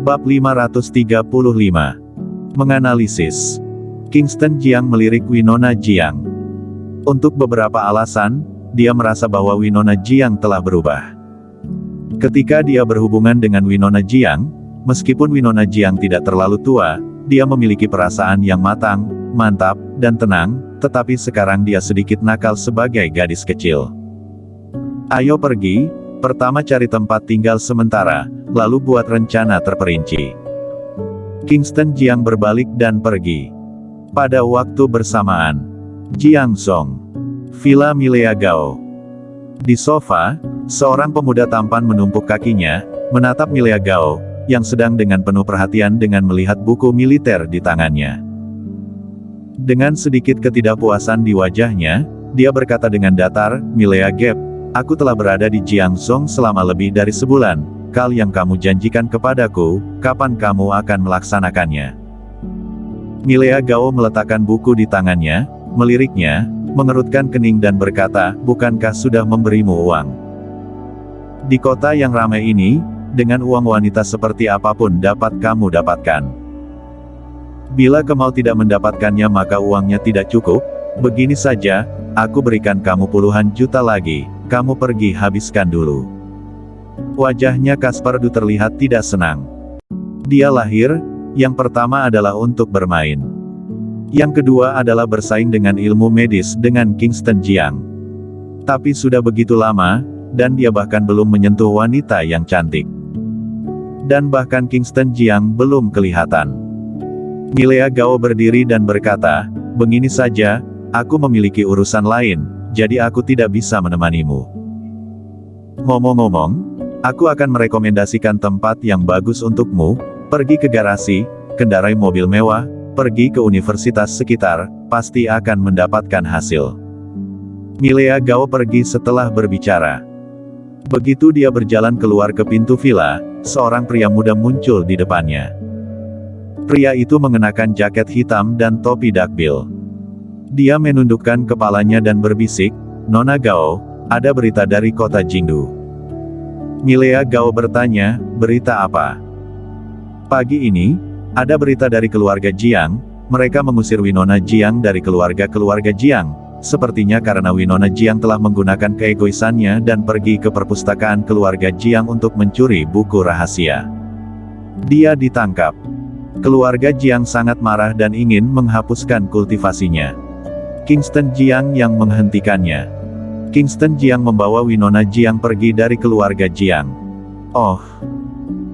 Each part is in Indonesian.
Bab 535. Menganalisis. Kingston Jiang melirik Winona Jiang. Untuk beberapa alasan, dia merasa bahwa Winona Jiang telah berubah. Ketika dia berhubungan dengan Winona Jiang, meskipun Winona Jiang tidak terlalu tua, dia memiliki perasaan yang matang, mantap, dan tenang, tetapi sekarang dia sedikit nakal sebagai gadis kecil. Ayo pergi, pertama cari tempat tinggal sementara, lalu buat rencana terperinci. Kingston Jiang berbalik dan pergi. Pada waktu bersamaan, Jiangzhong, Villa Milea Gao. Di sofa, seorang pemuda tampan menumpuk kakinya, menatap Milea Gao, yang sedang dengan penuh perhatian dengan melihat buku militer di tangannya. Dengan sedikit ketidakpuasan di wajahnya, dia berkata dengan datar, "Milea Gap, aku telah berada di Jiangzhong selama lebih dari sebulan, hal yang kamu janjikan kepadaku, kapan kamu akan melaksanakannya?" Milea Gao meletakkan buku di tangannya, meliriknya, mengerutkan kening dan berkata, "Bukankah sudah memberimu uang? Di kota yang ramai ini, dengan uang wanita seperti apapun dapat kamu dapatkan. Bila kamu tidak mendapatkannya maka uangnya tidak cukup, begini saja, aku berikan kamu puluhan juta lagi, kamu pergi habiskan dulu." Wajahnya Kaspardu terlihat tidak senang. Dia lahir, yang pertama adalah untuk bermain. Yang kedua adalah bersaing dengan ilmu medis dengan Kingston Jiang. Tapi sudah begitu lama, dan dia bahkan belum menyentuh wanita yang cantik. Dan bahkan Kingston Jiang belum kelihatan. Milea Gao berdiri dan berkata, "Begini saja, aku memiliki urusan lain, jadi aku tidak bisa menemanimu. Ngomong-ngomong, aku akan merekomendasikan tempat yang bagus untukmu, pergi ke garasi, kendarai mobil mewah, pergi ke universitas sekitar, pasti akan mendapatkan hasil." Milea Gao pergi setelah berbicara. Begitu dia berjalan keluar ke pintu villa, seorang pria muda muncul di depannya. Pria itu mengenakan jaket hitam dan topi dakbil. Dia menundukkan kepalanya dan berbisik, "Nona Gao, ada berita dari kota Jingdu." Milea Gao bertanya, "Berita apa?" "Pagi ini, ada berita dari keluarga Jiang, mereka mengusir Winona Jiang dari keluarga Jiang, sepertinya karena Winona Jiang telah menggunakan keegoisannya dan pergi ke perpustakaan keluarga Jiang untuk mencuri buku rahasia. Dia ditangkap. Keluarga Jiang sangat marah dan ingin menghapuskan kultivasinya. Kingston Jiang yang menghentikannya. Kingston Jiang membawa Winona Jiang pergi dari keluarga Jiang." Oh.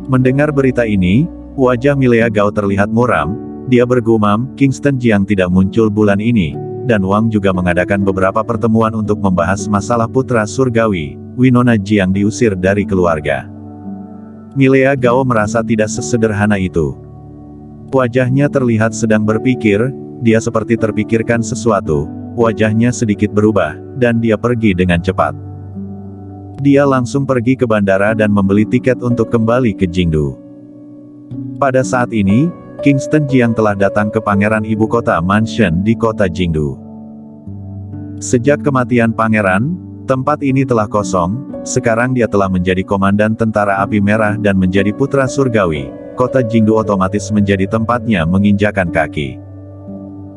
Mendengar berita ini, wajah Milea Gao terlihat muram, dia bergumam, Kingston Jiang tidak muncul bulan ini, dan Wang juga mengadakan beberapa pertemuan untuk membahas masalah putra surgawi, Winona Jiang diusir dari keluarga. Milea Gao merasa tidak sesederhana itu. Wajahnya terlihat sedang berpikir, dia seperti terpikirkan sesuatu, wajahnya sedikit berubah, dan dia pergi dengan cepat. Dia langsung pergi ke bandara dan membeli tiket untuk kembali ke Jingdu. Pada saat ini, Kingston Jiang telah datang ke Pangeran Ibu Kota Mansion di kota Jingdu. Sejak kematian pangeran, tempat ini telah kosong, sekarang dia telah menjadi komandan tentara api merah dan menjadi putra surgawi, kota Jingdu otomatis menjadi tempatnya menginjakan kaki.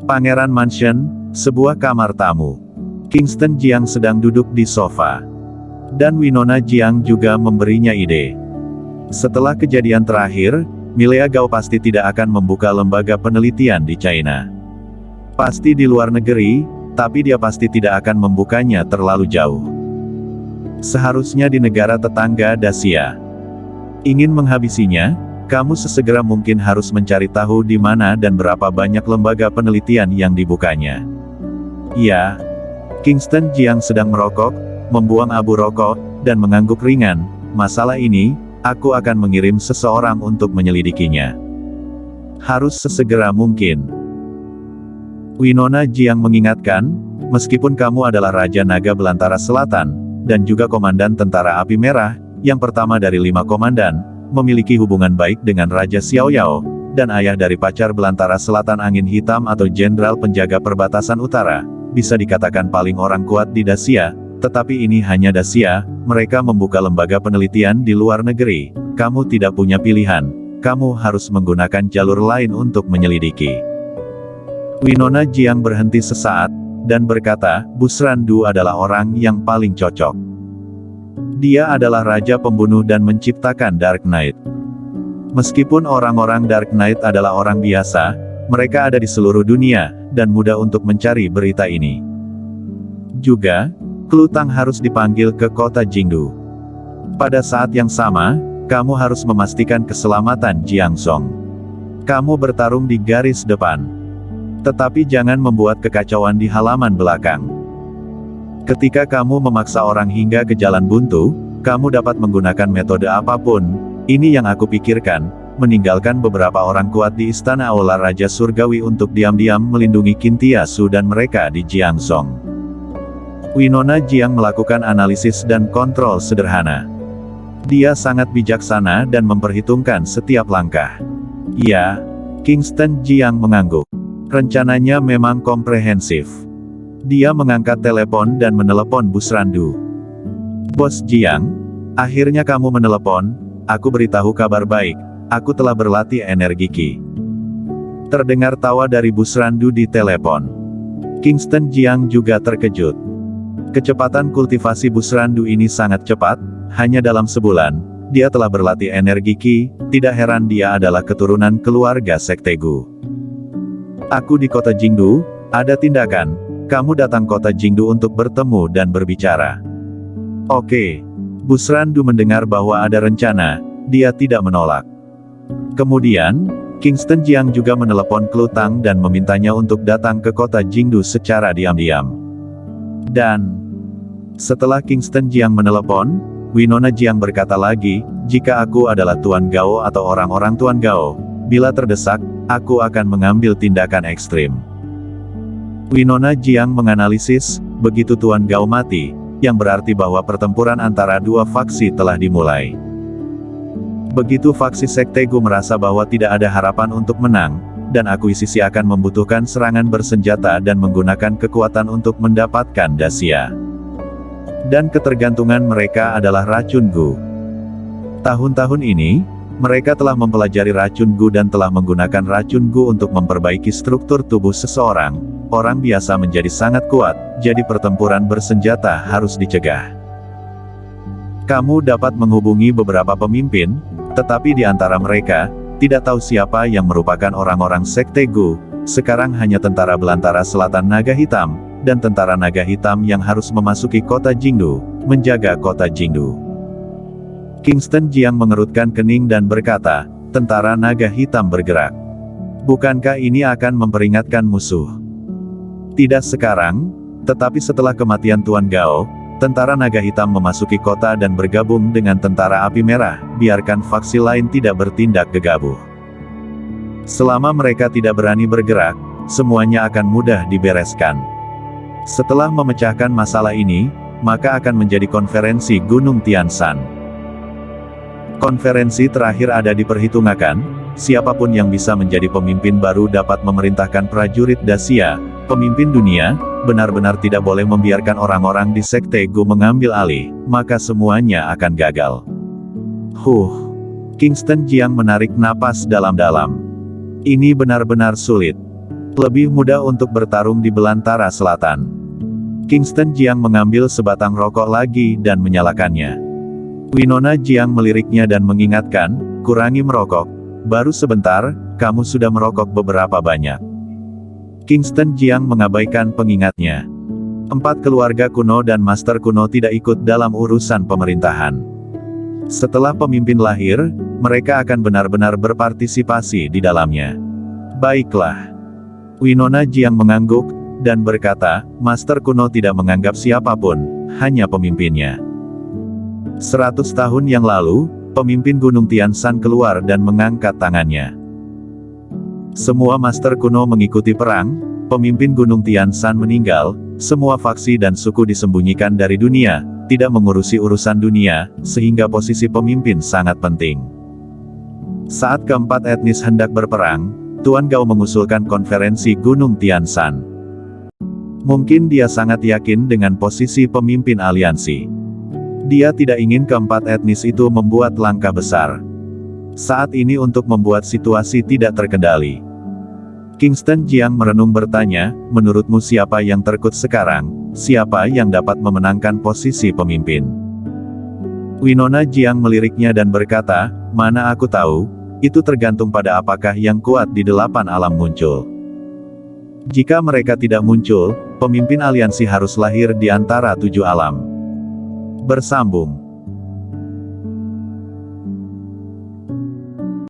Pangeran Mansion, sebuah kamar tamu. Kingston Jiang sedang duduk di sofa. Dan Winona Jiang juga memberinya ide. Setelah kejadian terakhir, Milea Gao pasti tidak akan membuka lembaga penelitian di China. Pasti di luar negeri, tapi dia pasti tidak akan membukanya terlalu jauh. Seharusnya di negara tetangga Dacia. Ingin menghabisinya, kamu sesegera mungkin harus mencari tahu di mana dan berapa banyak lembaga penelitian yang dibukanya. Ya. Kingston Jiang sedang merokok, membuang abu rokok, dan mengangguk ringan. Masalah ini, aku akan mengirim seseorang untuk menyelidikinya. Harus sesegera mungkin. Winona Jiang mengingatkan, meskipun kamu adalah Raja Naga Belantara Selatan, dan juga Komandan Tentara Api Merah, yang pertama dari 5 komandan, memiliki hubungan baik dengan Raja Xiaoyao, dan ayah dari pacar Belantara Selatan Angin Hitam atau Jenderal Penjaga Perbatasan Utara, bisa dikatakan paling orang kuat di Dacia, tetapi ini hanya Dacia, mereka membuka lembaga penelitian di luar negeri, kamu tidak punya pilihan, kamu harus menggunakan jalur lain untuk menyelidiki. Winona Jiang berhenti sesaat, dan berkata, Busrandu adalah orang yang paling cocok. Dia adalah raja pembunuh dan menciptakan Dark Knight. Meskipun orang-orang Dark Knight adalah orang biasa, mereka ada di seluruh dunia, dan mudah untuk mencari berita ini. Juga, Klutang harus dipanggil ke kota Jingdu. Pada saat yang sama, kamu harus memastikan keselamatan Jiang Song. Kamu bertarung di garis depan. Tetapi jangan membuat kekacauan di halaman belakang. Ketika kamu memaksa orang hingga ke jalan buntu, kamu dapat menggunakan metode apapun. Ini yang aku pikirkan, meninggalkan beberapa orang kuat di Istana Aula Raja Surgawi untuk diam-diam melindungi Qintia Su dan mereka di Jiangzhong. Winona Jiang melakukan analisis dan kontrol sederhana. Dia sangat bijaksana dan memperhitungkan setiap langkah. Ya, Kingston Jiang mengangguk. Rencananya memang komprehensif. Dia mengangkat telepon dan menelepon Busrandu. Bos Jiang, akhirnya kamu menelepon, aku beritahu kabar baik, aku telah berlatih energi Qi. Terdengar tawa dari Busrandu di telepon. Kingston Jiang juga terkejut. Kecepatan kultivasi Busrandu ini sangat cepat, hanya dalam sebulan, dia telah berlatih energi Qi, tidak heran dia adalah keturunan keluarga Sekte Gu. Aku di kota Jingdu, ada tindakan, kamu datang kota Jingdu untuk bertemu dan berbicara. Oke. Busrandu mendengar bahwa ada rencana, dia tidak menolak. Kemudian, Kingston Jiang juga menelepon Klutang dan memintanya untuk datang ke kota Jingdu secara diam-diam. Dan, setelah Kingston Jiang menelepon, Winona Jiang berkata lagi, jika aku adalah Tuan Gao atau orang-orang Tuan Gao, bila terdesak, aku akan mengambil tindakan ekstrim. Winona Jiang menganalisis, begitu Tuan Gao mati, yang berarti bahwa pertempuran antara dua faksi telah dimulai. Begitu faksi Sekte Gu merasa bahwa tidak ada harapan untuk menang, dan akuisisi akan membutuhkan serangan bersenjata dan menggunakan kekuatan untuk mendapatkan Dacia. Dan ketergantungan mereka adalah racun Gu. Tahun-tahun ini, mereka telah mempelajari racun Gu dan telah menggunakan racun Gu untuk memperbaiki struktur tubuh seseorang. Orang biasa menjadi sangat kuat, jadi pertempuran bersenjata harus dicegah. Kamu dapat menghubungi beberapa pemimpin, tetapi di antara mereka, tidak tahu siapa yang merupakan orang-orang Sekte Gu. Sekarang hanya tentara belantara selatan Naga Hitam, dan tentara Naga Hitam yang harus memasuki kota Jingdu, menjaga kota Jingdu. Kingston Jiang mengerutkan kening dan berkata, tentara Naga Hitam bergerak. Bukankah ini akan memperingatkan musuh? Tidak sekarang, tetapi setelah kematian Tuan Gao, tentara Naga Hitam memasuki kota dan bergabung dengan tentara Api Merah, biarkan faksi lain tidak bertindak gegabah. Selama mereka tidak berani bergerak, semuanya akan mudah dibereskan. Setelah memecahkan masalah ini, maka akan menjadi konferensi Gunung Tianshan. Konferensi terakhir ada diperhitungkan, siapapun yang bisa menjadi pemimpin baru dapat memerintahkan prajurit Dacia, pemimpin dunia, benar-benar tidak boleh membiarkan orang-orang di Sekte Gu mengambil alih, maka semuanya akan gagal. Kingston Jiang menarik napas dalam-dalam. Ini benar-benar sulit. Lebih mudah untuk bertarung di belantara selatan. Kingston Jiang mengambil sebatang rokok lagi dan menyalakannya. Winona Jiang meliriknya dan mengingatkan, kurangi merokok. Baru sebentar, kamu sudah merokok beberapa banyak. Kingston Jiang mengabaikan pengingatnya. 4 keluarga kuno dan master kuno tidak ikut dalam urusan pemerintahan. Setelah pemimpin lahir, mereka akan benar-benar berpartisipasi di dalamnya. Baiklah. Winona Jiang mengangguk, dan berkata, master kuno tidak menganggap siapapun, hanya pemimpinnya. 100 tahun yang lalu, pemimpin Gunung Tianshan keluar dan mengangkat tangannya. Semua master kuno mengikuti perang, pemimpin Gunung Tianshan meninggal, semua faksi dan suku disembunyikan dari dunia, tidak mengurusi urusan dunia, sehingga posisi pemimpin sangat penting. Saat keempat etnis hendak berperang, Tuan Gao mengusulkan konferensi Gunung Tianshan. Mungkin dia sangat yakin dengan posisi pemimpin aliansi. Dia tidak ingin keempat etnis itu membuat langkah besar. Saat ini untuk membuat situasi tidak terkendali. Kingston Jiang merenung bertanya, menurutmu siapa yang terkut sekarang, siapa yang dapat memenangkan posisi pemimpin? Winona Jiang meliriknya dan berkata, mana aku tahu, itu tergantung pada apakah yang kuat di 8 alam muncul. Jika mereka tidak muncul, pemimpin aliansi harus lahir di antara 7 alam. Bersambung.